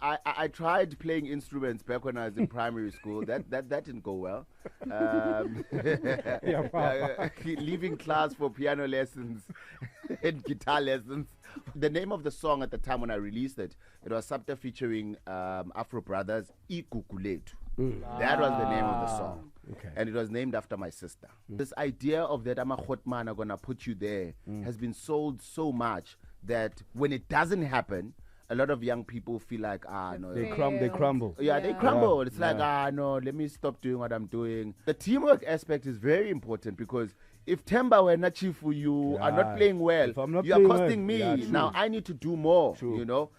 I tried playing instruments back when I was in primary school. That didn't go well. Leaving class for piano lessons and guitar lessons. The name of the song at the time when I released it, it was Supta featuring Afro Brothers, Ikukuletu. That was the name of the song. Okay. And it was named after my sister. This idea of that I'm a hot man, I'm going to put you there, has been sold so much that when it doesn't happen, a lot of young people feel like, no. They crumble. Yeah, they crumble. It's like, no, let me stop doing what I'm doing. The teamwork aspect is very important because if Themba were not chief, you are not playing well, If I'm not you are playing costing well, me. Now I need to do more, you know.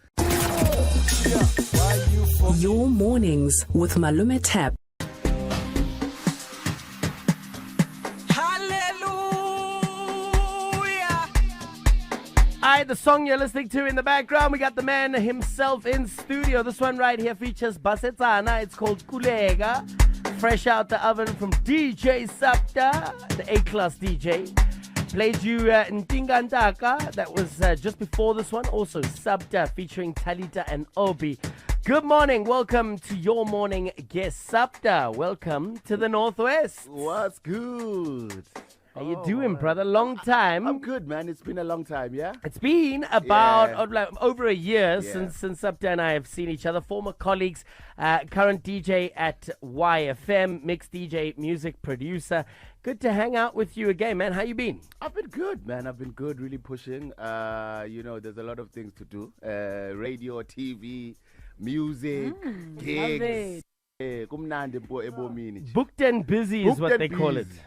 Your mornings with Malume Tap. Alright, the song you're listening to in the background, we got the man himself in studio. This one right here features Basetsana. It's called Kulega. Fresh out the oven from DJ Supta, the A-class DJ. Played you Ntinga Ntaka. That was just before this one. Also Supta featuring Talita and Obi. Good morning. Welcome to your morning guest, Supta. Welcome to the Northwest. What's good? How you doing, brother? Long time. I'm good, man. It's been a long time, yeah? It's been about Yeah. over a year Yeah. since Supta and I have seen each other. Former colleagues, current DJ at YFM, mixed DJ, music producer. Good to hang out with you again, man. How you been? I've been good, man. I've been good, really pushing. There's a lot of things to do. Radio, TV, music, gigs. Kumnandi ebomini. Booked and busy is Booked what and they call it. busy.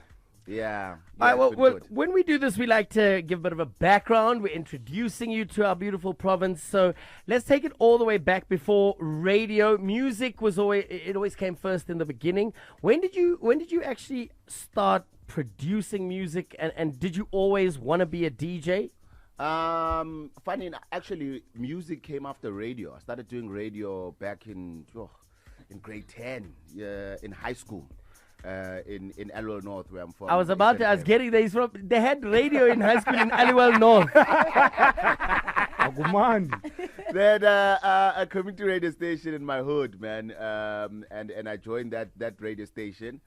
Yeah. All right, it's been well, good. when we do this, we like to give a bit of a background. We're introducing you to our beautiful province. So let's take it all the way back before radio. Music was always came first in the beginning. When did you actually start producing music, and did you always want to be a DJ? Actually, music came after radio. I started doing radio back in grade 10, in high school. In Aliwal North, where I'm from. I was getting there. They had radio in high school in Aliwal North. They had a community radio station in my hood, man, and I joined that radio station,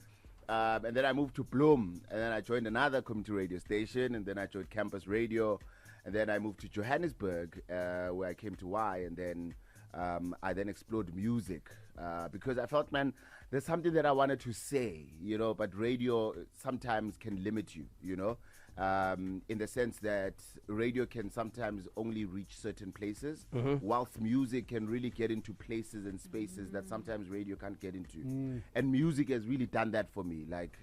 and then I moved to Bloem, and then I joined another community radio station, and then I joined campus radio, and then I moved to Johannesburg, where I came to Y, and then I then explored music because I felt, man, there's something that I wanted to say, but radio sometimes can limit you, in the sense that radio can sometimes only reach certain places, whilst music can really get into places and spaces that sometimes radio can't get into. And music has really done that for me. Like,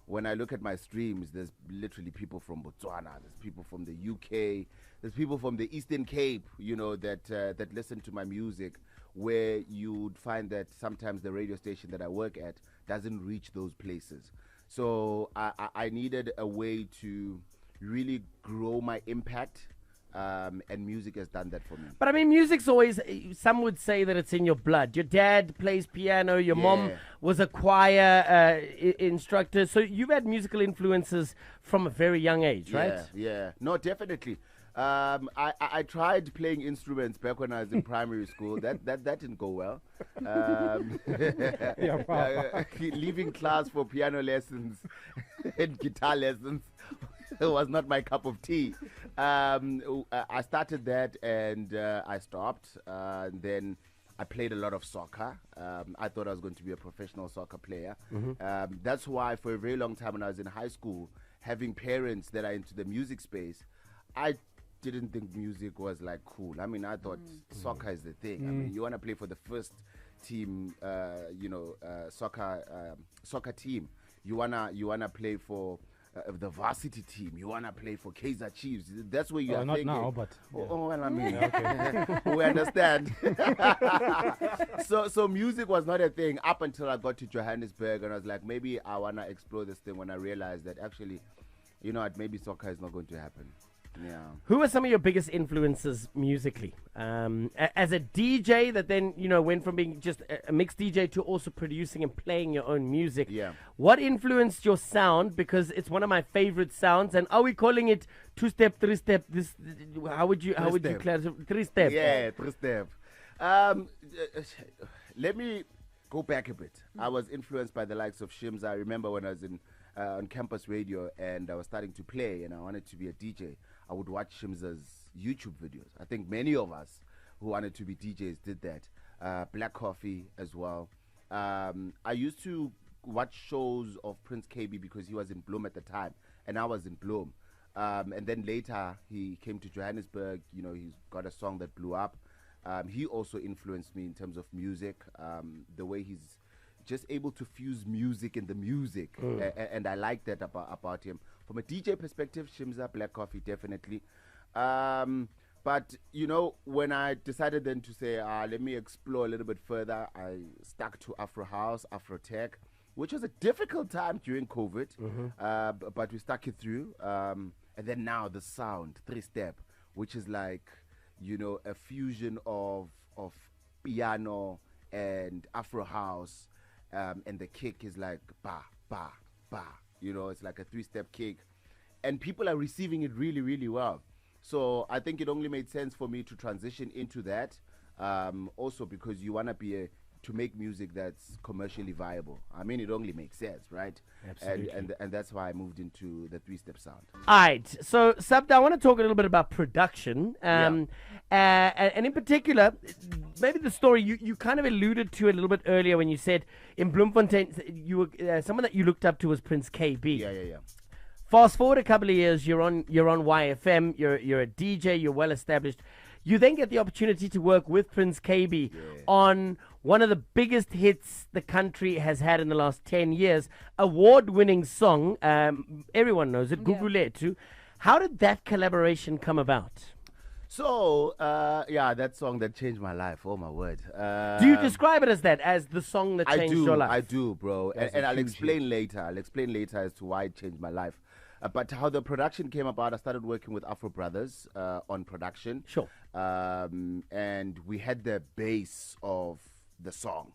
when I look at my streams, there's literally people from Botswana, there's people from the UK, there's people from the Eastern Cape, that listen to my music, where you'd find that sometimes the radio station that I work at doesn't reach those places. So I needed a way to really grow my impact, and music has done that for me. But I mean, music's always, some would say that it's in your blood. Your dad plays piano, your mom was a choir instructor. So you've had musical influences from a very young age, right? Yeah. No, definitely. I tried playing instruments back when I was in primary school. That didn't go well. Leaving class for piano lessons and guitar lessons was not my cup of tea. I started that and I stopped. And then I played a lot of soccer. I thought I was going to be a professional soccer player. That's why for a very long time when I was in high school, having parents that are into the music space, I didn't think music was like cool. I mean, I thought soccer is the thing. I mean, you want to play for the first team, soccer team. You wanna play for the varsity team. You wanna play for Kaizer Chiefs. That's where you are not thinking. now, but Well, I mean, we understand. So music was not a thing up until I got to Johannesburg, and I was like, maybe I wanna explore this thing. When I realized that actually, maybe soccer is not going to happen. Yeah. Who are some of your biggest influences musically? As a DJ that then, went from being just a mixed DJ to also producing and playing your own music. Yeah. What influenced your sound? Because it's one of my favorite sounds. And are we calling it 2-step, 3-step? How would you classify 3-step? Yeah, 3-step. Um, let me go back a bit. I was influenced by the likes of Shims. I remember when I was in on campus radio and I was starting to play and I wanted to be a DJ. I would watch Shims's YouTube videos. I think many of us who wanted to be DJs did that. Black Coffee as well. I used to watch shows of Prince KB because he was in Bloom at the time and I was in Bloom. And then later he came to Johannesburg. You know, he's got a song that blew up. He also influenced me in terms of music, the way he's just able to fuse music in the music. And I like that about him. From a DJ perspective, Shimza, Black Coffee, definitely. But, you know, when I decided then to say, let me explore a little bit further, I stuck to Afro House, Afro Tech, which was a difficult time during COVID, but we stuck it through. And then now the sound, 3-step, which is like, you know, a fusion of piano and Afro House, and the kick is like ba, ba, ba. You know, it's like a 3-step kick. And people are receiving it really, really well. So I think it only made sense for me to transition into that. Also because you want to make music that's commercially viable. I mean, it only makes sense, right? Absolutely. And that's why I moved into the 3-step sound. All right. So, Supta, I want to talk a little bit about production. And in particular, maybe the story you kind of alluded to a little bit earlier when you said in Bloemfontein, you were, someone that you looked up to was Prince KB. Yeah. Fast forward a couple of years, you're on YFM, you're a DJ, you're well established. You then get the opportunity to work with Prince KB on one of the biggest hits the country has had in the last 10 years, award-winning song. Everyone knows it, Gugulethu. How did that collaboration come about? So, that song that changed my life. Oh, my word. Do you describe it as that, as the song that changed your life? I do, bro. And I'll explain later. I'll explain later as to why it changed my life. But how the production came about, I started working with Afro Brothers on production. Sure. And we had the bass of the song.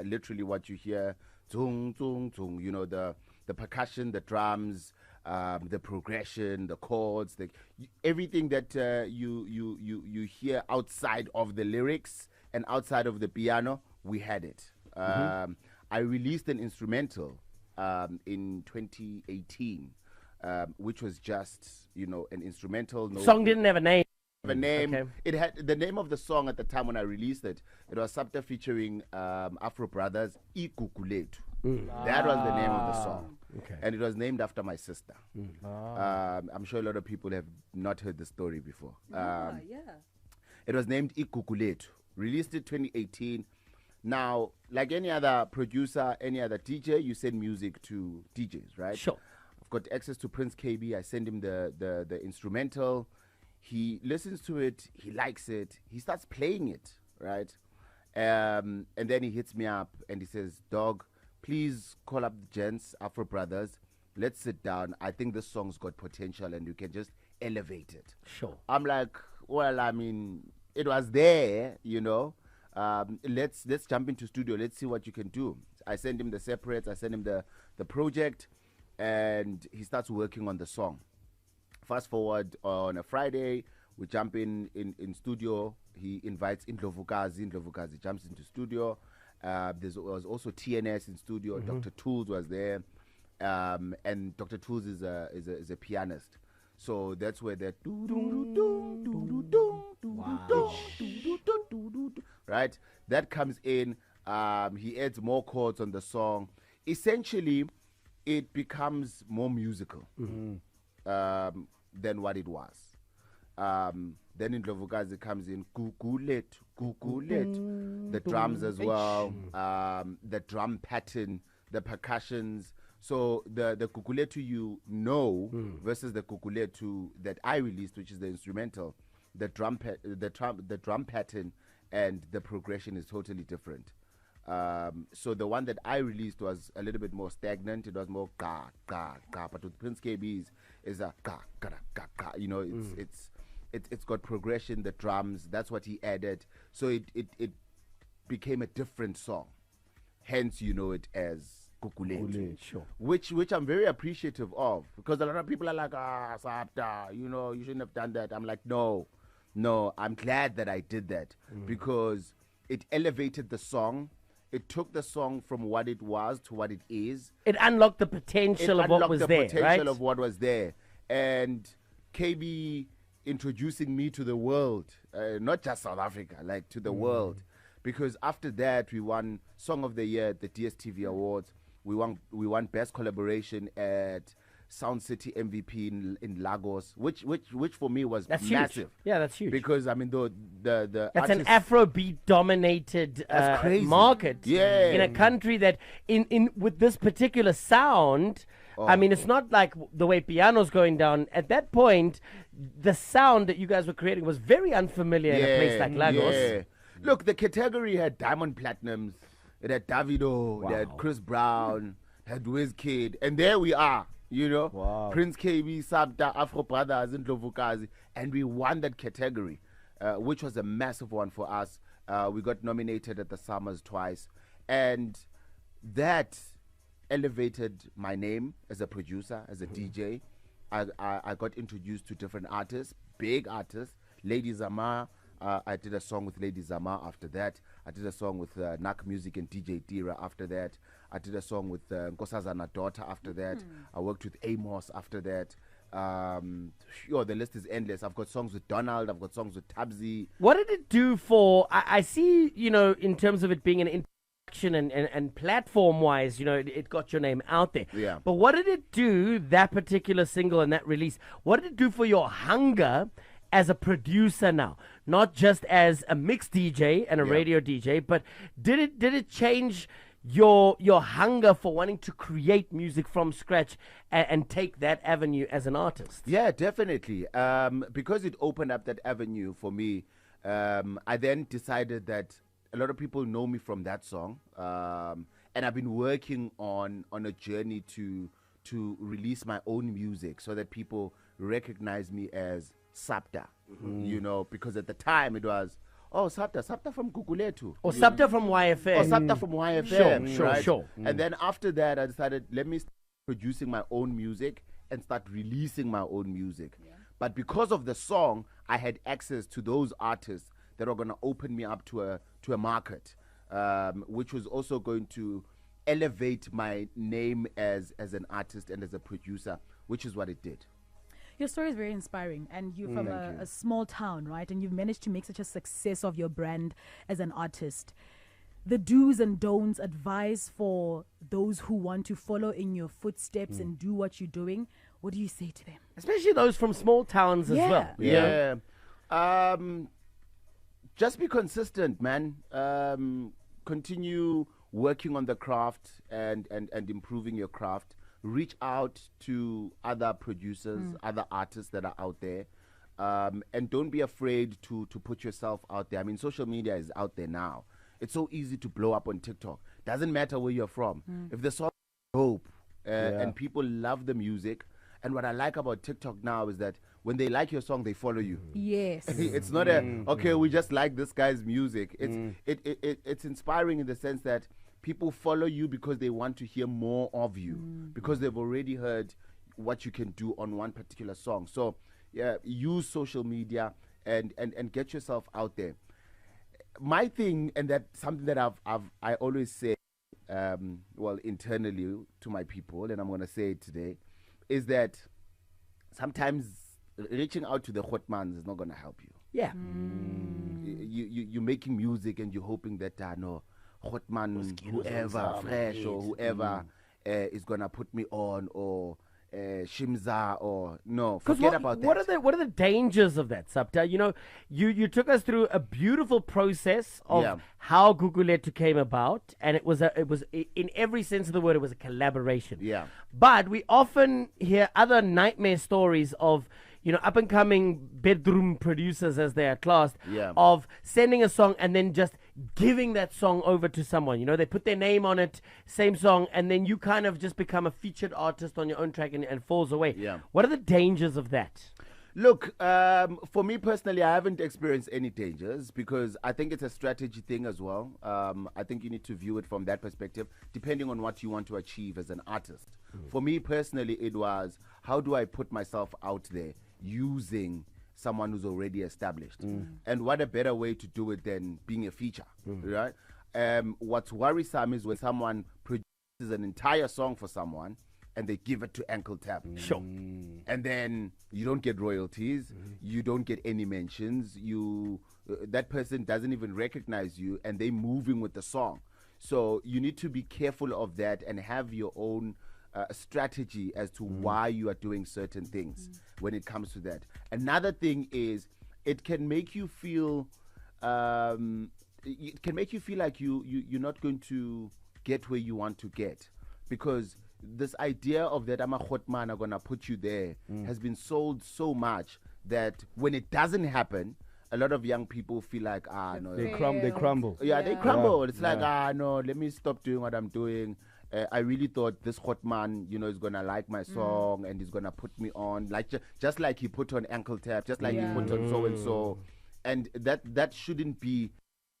Literally what you hear, tung, tung, tung, you know, the percussion, the drums, the progression, the chords, everything that you hear outside of the lyrics and outside of the piano, we had it. I released an instrumental in 2018. Which was just, you know, an instrumental. Song didn't have a name. Okay. It had the name of the song at the time when I released it. It was Supta featuring Afro Brothers, Gugulethu. That was the name of the song. Okay. And it was named after my sister. I'm sure a lot of people have not heard the story before. It was named Gugulethu. Released it 2018. Now, like any other producer, any other DJ, you send music to DJs, right? Sure. Got access to Prince KB. I send him the instrumental. He listens to it. He likes it. He starts playing it, right? And then he hits me up and he says, "Dog, please call up the gents, Afro Brothers. Let's sit down. I think this song's got potential and you can just elevate it." Sure. I'm like, well, I mean, it was there, you know. Let's jump into studio. Let's see what you can do. I send him the separates. I send him the project. And he starts working on the song. Fast forward on a Friday, we jump in studio. He invites Indlovukazi. Indlovukazi jumps into studio. There was also TNS in studio. Dr. Tools was there, and Dr. Tools is a pianist. So that's where that right, that comes in. He adds more chords on the song. Essentially, it becomes more musical than what it was. Then Indlovukazi comes in, Gugulethu, the drums as well, the drum pattern, the percussions. So the Gugulethu you know versus the Gugulethu that I released, which is the instrumental, the drum pattern and the progression is totally different. So the one that I released was a little bit more stagnant. It was more ga ga ga. But with Prince KB's is a ga ga ga ga. You know, it's got progression. The drums. That's what he added. So it became a different song. Hence, you know it as Gugulethu. Sure. Which I'm very appreciative of, because a lot of people are like, Supta, you know, you shouldn't have done that. I'm like, no, No, I'm glad that I did that because it elevated the song. It took the song from what it was to what it is. It unlocked the potential of what was the there, potential right? of what was there. And KB introducing me to the world, not just South Africa, like to the world. Because after that, we won Song of the Year at the DSTV Awards. We won Best Collaboration at Sound City MVP in Lagos, which for me was That's massive. huge. Yeah, that's huge. Because I mean the That's an artists- Afrobeat dominated That's crazy. market Yeah. in a country that in with this particular sound. I mean, it's not like the way piano's going down. At that point, the sound that you guys were creating was very unfamiliar in a place like Lagos. Yeah. Look, the category had Diamond Platinums, it had Davido, it had Chris Brown, had Wizkid, and there we are, you know, Prince KB, Supta, Afro Brothers, and Ndlovukazi, and we won that category, which was a massive one for us. We got nominated at the Summers twice, and that elevated my name as a producer, as a DJ. I got introduced to different artists, big artists, Lady Zama. I did a song with Lady Zama after that. I did a song with Nak Music and DJ Dira after that. I did a song with Nkosazana Daughter after that. I worked with Amos after that. The list is endless. I've got songs with Donald. I've got songs with Tabzi. What did it do for? I see, you know, in terms of it being an introduction and platform wise, you know, it got your name out there. Yeah. But what did it do, that particular single and that release? What did it do for your hunger as a producer now, not just as a mix DJ and a radio DJ, but did it change your hunger for wanting to create music from scratch and take that avenue as an artist? Yeah, definitely. Because it opened up that avenue for me, I then decided that a lot of people know me from that song, and I've been working on a journey to release my own music so that people recognize me as Supta, you know, because at the time it was, Supta from Guguletu. Or Supta from YFM. Or Supta from YFM. Sure. And then after that, I decided, let me start producing my own music and start releasing my own music. But because of the song, I had access to those artists that are going to open me up to a market, which was also going to elevate my name as an artist and as a producer, which is what it did. Your story is very inspiring, and you're from a small town, right? And you've managed to make such a success of your brand as an artist. The do's and don'ts, advice for those who want to follow in your footsteps and do what you're doing, what do you say to them? Especially those from small towns as well. Yeah. Just be consistent, man. Continue working on the craft and improving your craft. Reach out to other producers, other artists that are out there, and don't be afraid to put yourself out there. I mean, social media is out there now. It's so easy to blow up on TikTok. Doesn't matter where you're from. If the song is dope and people love the music, and what I like about TikTok now is that when they like your song, they follow you. Yes. It's not we just like this guy's music. It's inspiring in the sense that people follow you because they want to hear more of you, because they've already heard what you can do on one particular song. So, use social media and get yourself out there. My thing, and that's something that I always say, internally to my people, and I'm going to say it today, is that sometimes reaching out to the hotmans is not going to help you. Yeah. You're making music and you're hoping that Hotman, whoever, Fresh, or whoever is gonna put me on, or Shimza, or no, forget about that. What are the dangers of that, Supta? You know, you took us through a beautiful process of how Guguletu came about, and it was in every sense of the word, it was a collaboration. Yeah. But we often hear other nightmare stories of, you know, up-and-coming bedroom producers, as they are classed, of sending a song and then just giving that song over to someone. You know, they put their name on it, same song, and then you kind of just become a featured artist on your own track and falls away. Yeah. What are the dangers of that? Look, for me personally, I haven't experienced any dangers because I think it's a strategy thing as well. I think you need to view it from that perspective, depending on what you want to achieve as an artist. For me personally, it was, how do I put myself out there using someone who's already established. And what a better way to do it than being a feature, right? What's worrisome is when someone produces an entire song for someone and they give it to AnkleTap. Sure. And then you don't get royalties, you don't get any mentions, that person doesn't even recognize you, and they're moving with the song. So you need to be careful of that and have your own strategy as to why you are doing certain things when it comes to that. Another thing is it can make you feel like you're not going to get where you want to get, because this idea of that I'm a hot man, I'm gonna put you there has been sold so much that when it doesn't happen, a lot of young people feel like no, they crumble. yeah, they crumble. It's like no, let me stop doing what I'm doing. I really thought this hot man, is gonna like my song and he's gonna put me on, like just like he put on AnkleTap, just like he put on so and so, and that shouldn't be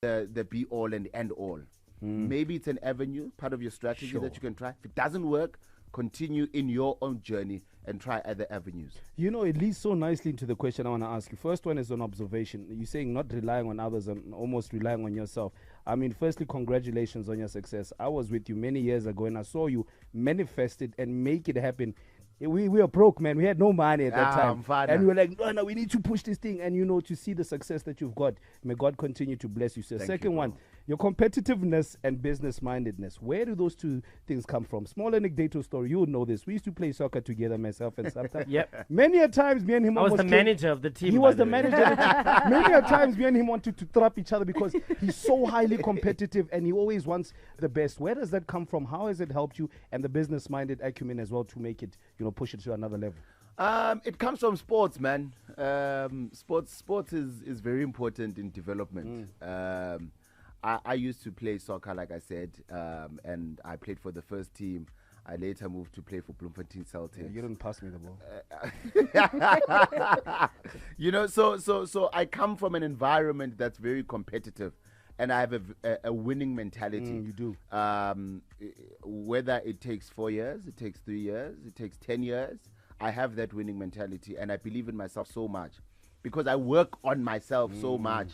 the be all and end all. Maybe it's an avenue, part of your strategy that you can try. If it doesn't work, continue in your own journey and try other avenues. It leads so nicely into the question I want to ask you. First one is on observation. You're saying not relying on others and almost relying on yourself. I mean, firstly, congratulations on your success. I was with you many years ago and I saw you manifest it and make it happen. We were broke, man. We had no money at that time. And we were like, no, we need to push this thing. And, to see the success that you've got, may God continue to bless you, sir. Second one, your competitiveness and business-mindedness. Where do those two things come from? Small anecdotal story. You would know this. We used to play soccer together, myself and Supta. Yep. Many a times, me and him I was the manager of the team. He was the manager. Many a times, me and him wanted to trap each other because he's so highly competitive and he always wants the best. Where does that come from? How has it helped you and the business-minded acumen as well to make it, push it to another level? It comes from sports, man. Sports is very important in development. I used to play soccer, like I said, and I played for the first team. I later moved to play for Bloemfontein Celtic. Yeah, you didn't pass me the ball. So I come from an environment that's very competitive, and I have a winning mentality. You do. Whether it takes 4 years, it takes 3 years, it takes 10 years, I have that winning mentality, and I believe in myself so much because I work on myself so much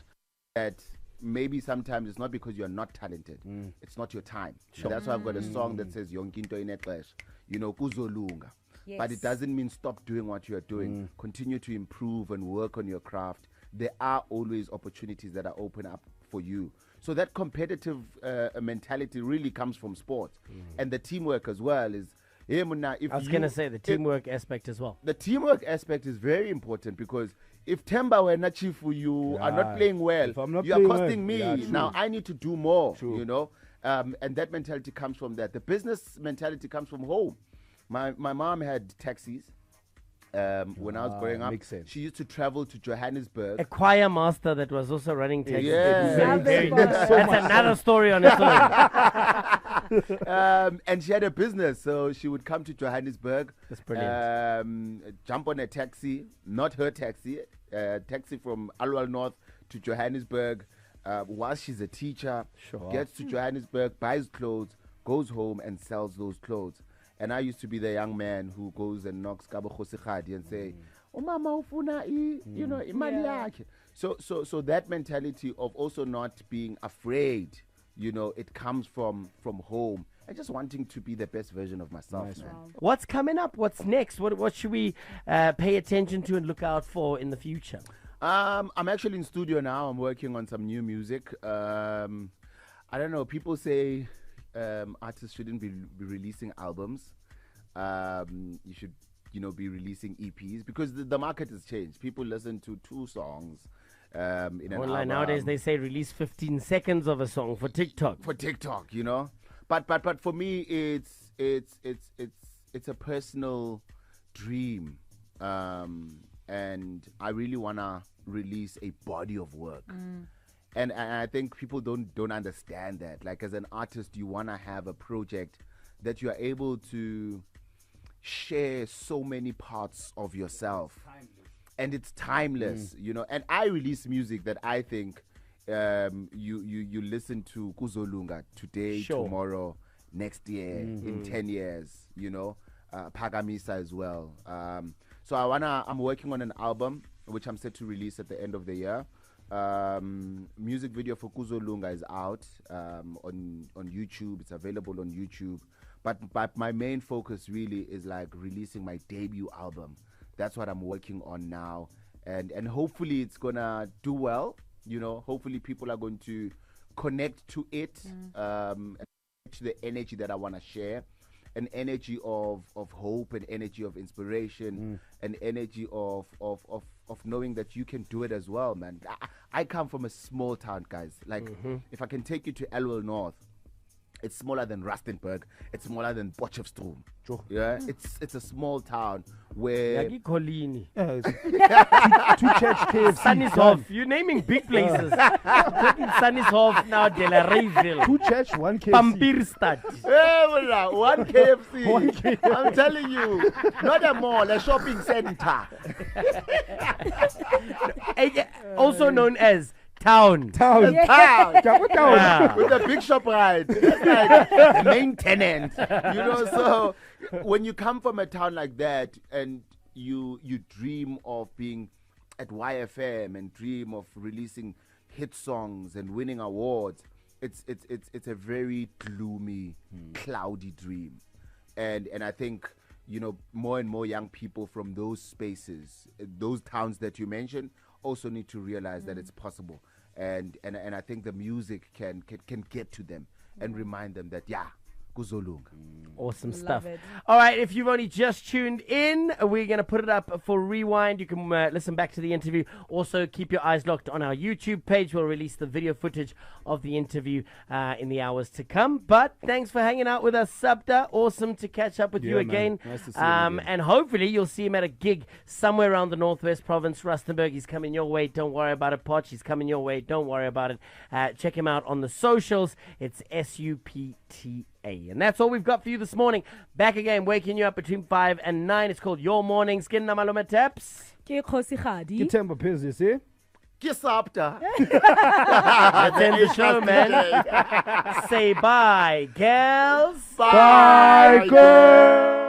that maybe sometimes it's not because you're not talented, it's not your time. Sure. That's why I've got a song that says yonkinto inexesha, kuzolunga. Yes. But it doesn't mean stop doing what you're doing. Continue to improve and work on your craft. There are always opportunities that are open up for you. So that competitive mentality really comes from sports. And the teamwork as well is, I was going to say the teamwork aspect as well. The teamwork aspect is very important because if Themba were not chief for you are not playing well, you are costing me. Now I need to do more, and that mentality comes from that. The business mentality comes from home. My mom had taxis. When I was growing up, she used to travel to Johannesburg. A choir master that was also running taxis. Yeah. That's another story on its own. And she had a business, so she would come to Johannesburg. That's brilliant. Jump on a taxi, not her taxi, taxi from Alwal North to Johannesburg. While she's a teacher, gets to Johannesburg, buys clothes, goes home and sells those clothes. And I used to be the young man who goes and knocks Kgosigadi and say, "Oh, mama, ufuna imali yakhe." So that mentality of also not being afraid, it comes from home and just wanting to be the best version of myself. Nice. Man. Wow. What's coming up? What's next? What should we pay attention to and look out for in the future? I'm actually in studio now. I'm working on some new music. I don't know. People say artists shouldn't be releasing albums. You should, be releasing EPs because the market has changed. People listen to 2 songs in an Online album. nowadays, they say release 15 seconds of a song for TikTok. But for me, it's a personal dream, and I really wanna release a body of work. And I think people don't understand that. Like as an artist, you wanna have a project that you are able to share so many parts of yourself, and it's timeless, And I release music that I think you listen to Kuzolunga today, tomorrow, next year, in 10 years, Pagamisa as well. So I'm working on an album. which I'm set to release at the end of the year. Music video for Kuzolunga is out on YouTube. It's available on YouTube. But my main focus really is like releasing my debut album. That's what I'm working on now. And hopefully it's gonna do well. You know, hopefully people are going to connect to it, and to the energy that I want to share, an energy of hope, an energy of inspiration, an energy of knowing that you can do it as well, man. I come from a small town, guys. Like, if I can take you to Elwell North, it's smaller than Rustenburg. It's smaller than Potchefstroom. Yeah, it's a small town where Colini. To church KFC. Sunnishof. You're naming big places. Taking Sunnishof now, De La Reyville. Two church, one KFC. Pampirstad. one KFC. I'm telling you, not a mall, a shopping center. Also known as Town. Town. Town. Yeah. With a big shop ride. It's like maintenance. You know, so when you come from a town like that and you dream of being at YFM and dream of releasing hit songs and winning awards, it's a very gloomy, cloudy dream. And I think, you know, more and more young people from those spaces, those towns that you mentioned, also need to realize that it's possible. And I think the music can get to them and remind them that, yeah, Kuzolunga. Awesome Love stuff. it. All right, if you've only just tuned in, we're going to put it up for rewind. You can listen back to the interview. Also, keep your eyes locked on our YouTube page. We'll release the video footage of the interview in the hours to come. But thanks for hanging out with us, Supta. Awesome to catch up with you Man. again. Nice to see you again. And hopefully you'll see him at a gig somewhere around the Northwest Province, Rustenburg. He's coming your way. Don't worry about it, Poch. He's coming your way. Don't worry about it. Check him out on the socials. It's SUPTA. And that's all we've got for you this morning. Back again, waking you up between 5 and 9. It's called Your Mornings. Get Malume Taps. Kgosigadi. Ke Themba Bizness, eh? Supta. That's end the show, man. Say bye, gals. Bye, girl.